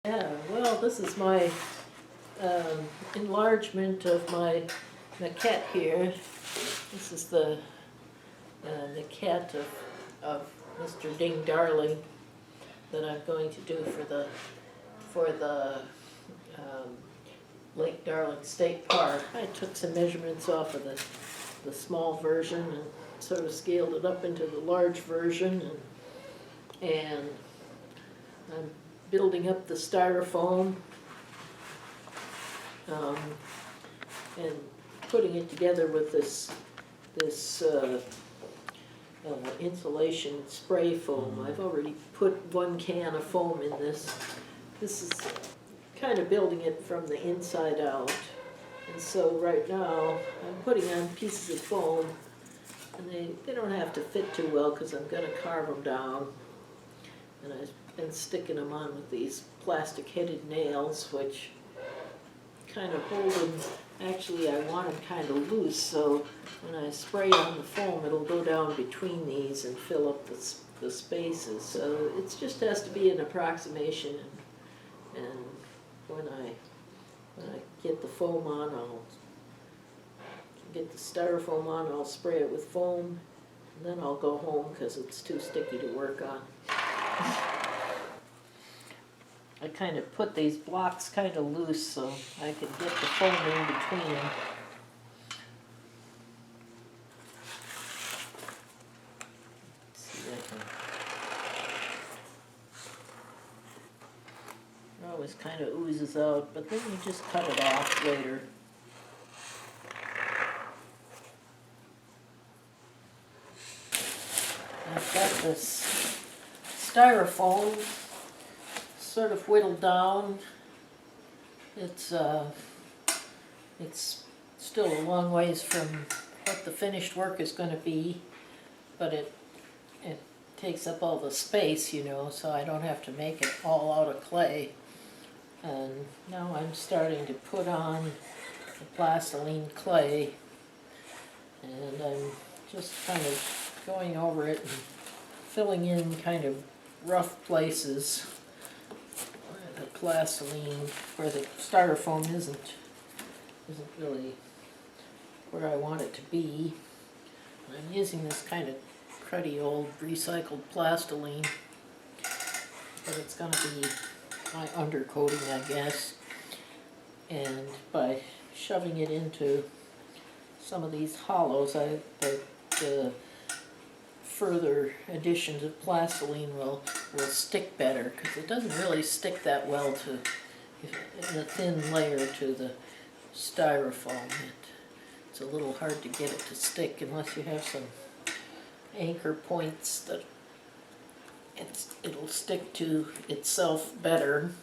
Yeah, well, this is my enlargement of my maquette here. This is the maquette of Mr. Ding Darling that I'm going to do for the Lake Darling State Park. I took some measurements off of the small version and sort of scaled it up into the large version, and I'm building up the styrofoam and putting it together with this insulation spray foam. I've already put 1 can of foam in this. This is kind of building it from the inside out. And so right now I'm putting on pieces of foam, and they don't have to fit too well because I'm going to carve them down. And I've been sticking them on with these plastic headed nails, which kind of hold them. Actually, I want them kind of loose, so when I spray on the foam, it'll go down between these and fill up the spaces. So it just has to be an approximation, and when I get the foam on, I'll get the styrofoam on, I'll spray it with foam, and then I'll go home because it's too sticky to work on. I kind of put these blocks kind of loose so I can get the foam in between them. Let's see if I can. It always kind of oozes out, but then you just cut it off later. I've got this styrofoam sort of whittled down. It's still a long ways from what the finished work is going to be, but it takes up all the space, you know, so I don't have to make it all out of clay. And now I'm starting to put on the plastiline clay, and I'm just kind of going over it and filling in kind of rough places where the plastiline, where the styrofoam isn't really where I want it to be. And I'm using this kind of cruddy old recycled plastiline, but it's going to be my undercoating, I guess. And by shoving it into some of these hollows, the further additions of plastiline will stick better, because it doesn't really stick that well in a thin layer to the styrofoam. It's a little hard to get it to stick unless you have some anchor points that it'll stick to itself better.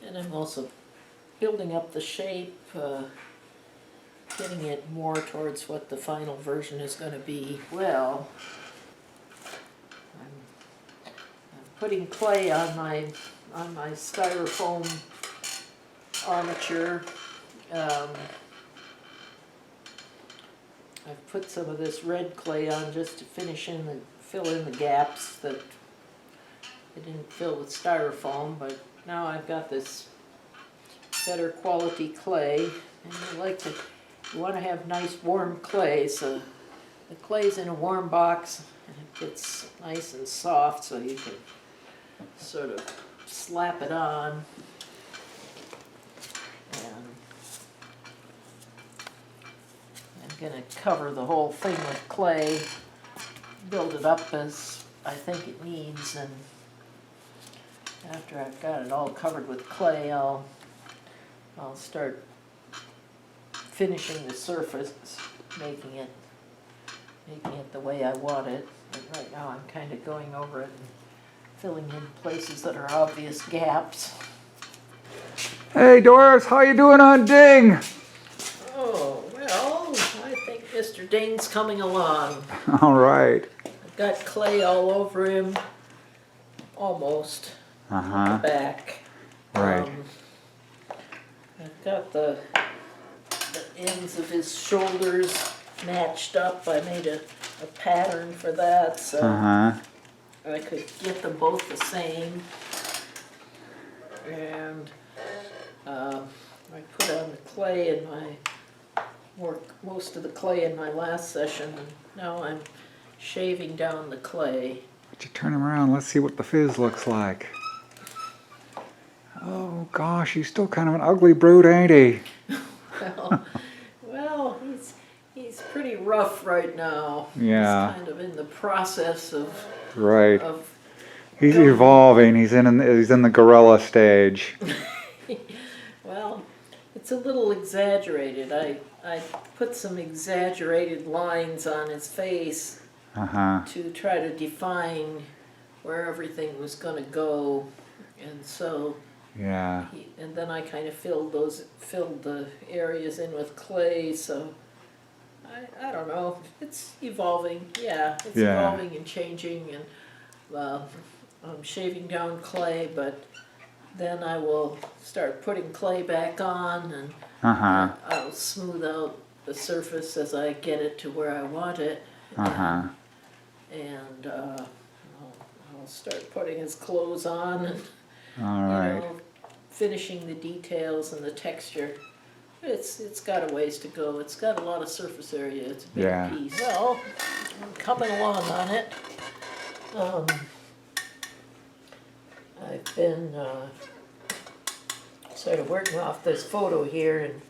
And I'm also building up the shape, getting it more towards what the final version is going to be. Well, I'm putting clay on my styrofoam armature. I've put some of this red clay on just to fill in the gaps that I didn't fill with styrofoam, but now I've got this better quality clay, and you want to have nice warm clay, so the clay's in a warm box and it gets nice and soft, so you can sort of slap it on. And I'm going to cover the whole thing with clay, build it up as I think it needs, and after I've got it all covered with clay, I'll start finishing the surface, making it the way I want it. And right now I'm kind of going over it and filling in places that are obvious gaps. Hey Doris, how you doing on Ding? Oh, well, I think Mr. Ding's coming along. All right. I've got clay all over him, almost, on the back. Right. I've got the ends of his shoulders matched up. I made a pattern for that, so I could get them both the same. And I put on the clay in most of the clay in my last session, and now I'm shaving down the clay. Would you turn him around? Let's see what the fizz looks like. Oh gosh, he's still kind of an ugly brute, ain't he? Well, he's pretty rough right now. Yeah. He's kind of in the process of Right. of He's going. evolving. He's in the gorilla stage. Well, it's a little exaggerated. I put some exaggerated lines on his face to try to define where everything was going to go, and so Yeah. and then I kind of filled the areas in with clay. So I don't know. It's evolving. Yeah, it's evolving and changing, and I'm shaving down clay, but then I will start putting clay back on, and I'll smooth out the surface as I get it to where I want it. And I'll start putting his clothes on, and All right. finishing the details and the texture. It's got a ways to go. It's got a lot of surface area. It's a big piece. Well, I'm coming along on it. I've been sort of working off this photo here, and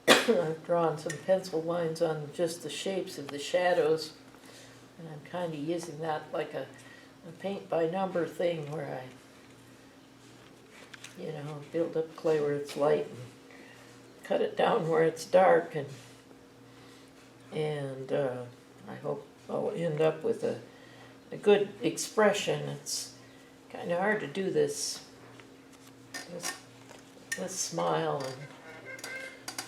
I've drawn some pencil lines on just the shapes of the shadows, and I'm kind of using that like a paint by number thing, where I build up clay where it's light and cut it down where it's dark, and I hope I'll end up with a good expression. It's kind of hard to do this smile and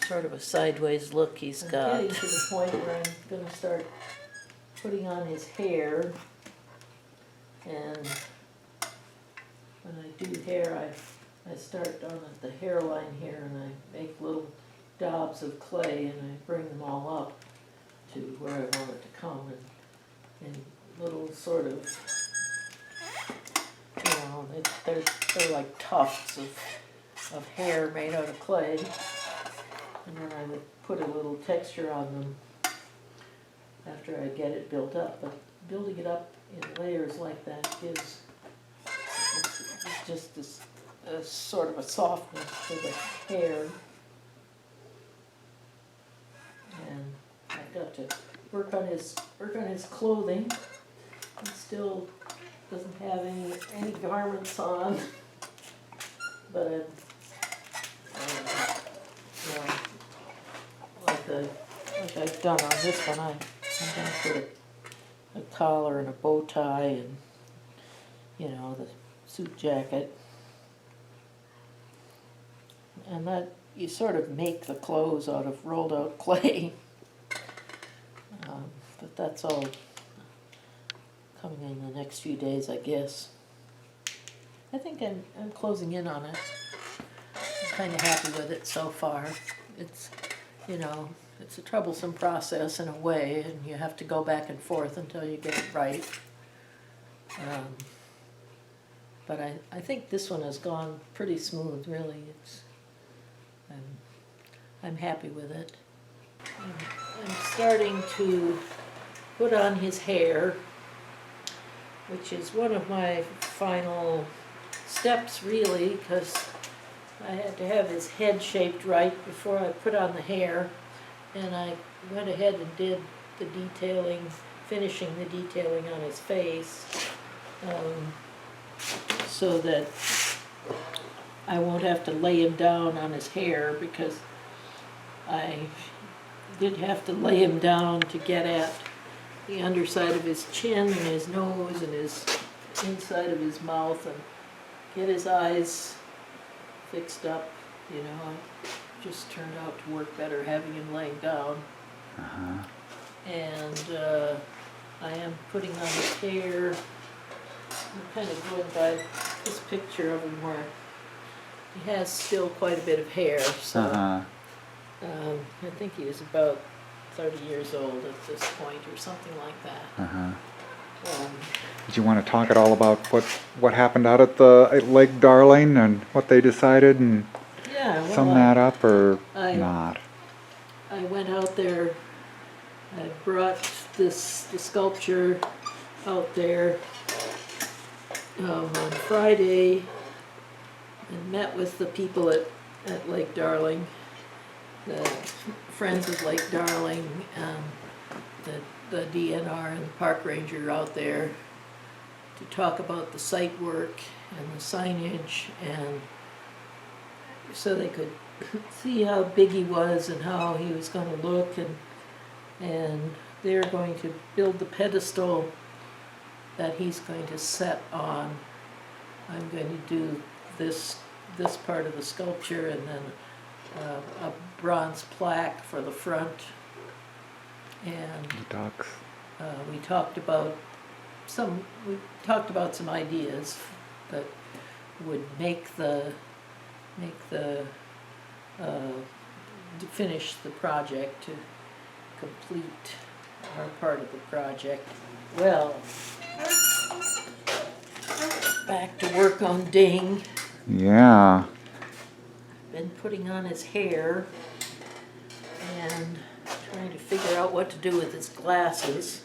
sort of a sideways look he's got. I'm getting to the point where I'm going to start putting on his hair, and when I do hair, I start down at the hairline here, and I make little daubs of clay, and I bring them all up to where I want it to come, and little sort of, they're like tufts of hair made out of clay, and then I would put a little texture on them after I get it built up. But building it up in layers like that gives it's just this sort of a softness to the hair, and I've got to work on his clothing. He still doesn't have any garments on, but like I've done on this one, I'm going to put a collar and a bow tie, and the suit jacket, and that you sort of make the clothes out of rolled out clay. But that's all coming in the next few days, I guess. I think I'm closing in on it. I'm kind of happy with it so far. It's it's a troublesome process in a way, and you have to go back and forth until you get it right. But I think this one has gone pretty smooth, really. I'm happy with it. I'm starting to put on his hair, which is one of my final steps, really, because I had to have his head shaped right before I put on the hair, and I went ahead and did the detailing, finishing the detailing on his face, so that I won't have to lay him down on his hair, because I did have to lay him down to get at the underside of his chin and his nose and his inside of his mouth, and get his eyes fixed up. It just turned out to work better having him laying down. And I am putting on his hair. I'm kind of going by this picture of him where he has still quite a bit of hair, so I think he was about 30 years old at this point, or something like that. Did you want to talk at all about what happened out at Lake Darling and what they decided and Yeah, well, sum that up or I not? I went out there, I brought the sculpture out there on Friday and met with the people at Lake Darling, the Friends of Lake Darling, the DNR and the park ranger out there to talk about the site work and the signage, and so they could see how big he was and how he was going to look, and they're going to build the pedestal that he's going to set on. I'm going to do this part of the sculpture, and then a bronze plaque for the front. And The ducks. we talked about some ideas that would to finish the project, to complete our part of the project. Well, back to work on Ding. Yeah. Been putting on his hair and trying to figure out what to do with his glasses.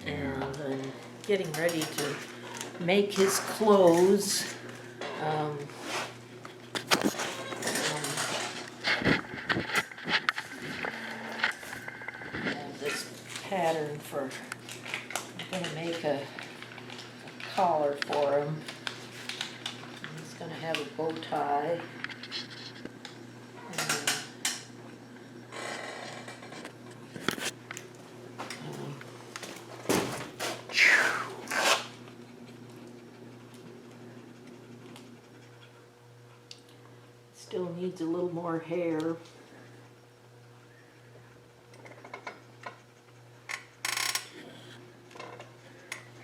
And I'm getting ready to make his clothes. This pattern for, I'm going to make a collar for him. He's going to have a bow tie. Still needs a little more hair.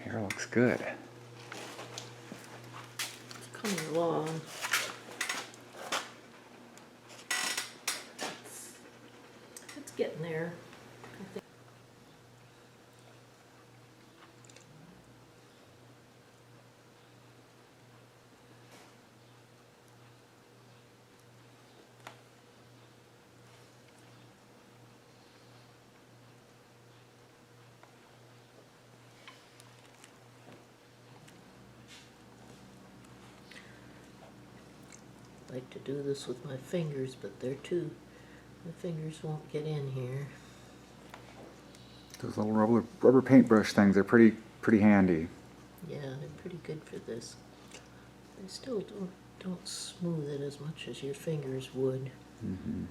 Hair looks good. It's coming along. It's getting there. I think. I like to do this with my fingers, but my fingers won't get in here. Those little rubber paintbrush things are pretty handy. Yeah, they're pretty good for this. They still don't smooth it as much as your fingers would. Mm-hmm.